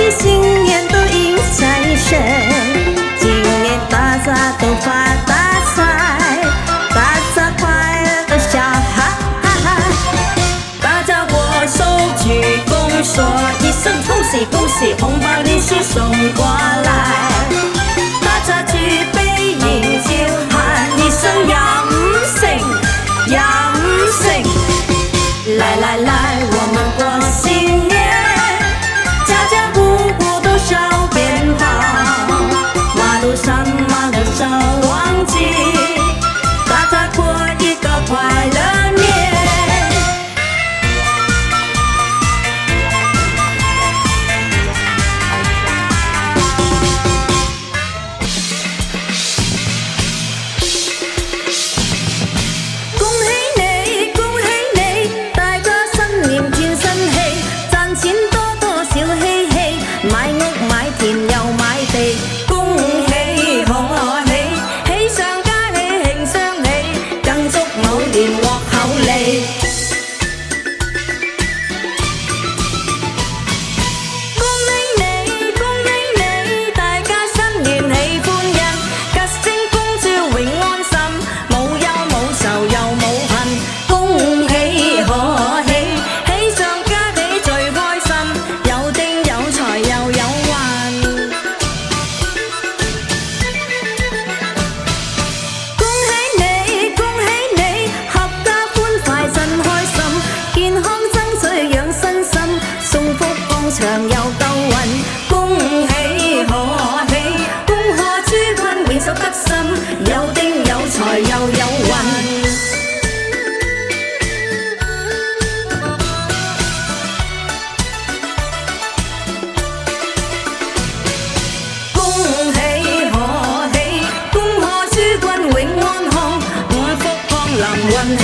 喜新年都迎财神，今年大家都发大财，大家快乐的笑哈哈哈！大家握手鞠躬说一声恭喜恭喜，红包利是送过来，大家举杯饮酒喊一声阳盛阳盛，来来来，我们过新年，家家户户都烧鞭炮，马路上马路上忘记，大家过一个快乐年。恭喜你，恭喜你，大家新年轉新氣，賺錢多多少嬉戲，買屋買田又買地，恭喜賀喜，喜上加喜慶相喜，更祝某年獲厚利。恭喜你，恭喜你，大家新年喜歡欣，吉星恭祝永安心，冇憂冇愁又冇恨，恭喜賀喜，喜上加喜最開心，有丁有財又有運。恭喜你，恭喜你，合家歡快真開心，健康爭取養身心，送福放長又夠運。恭喜賀喜，恭賀諸君永守得心，有丁有財又有運。恭喜賀喜，恭賀諸君永安康，五福降臨運氣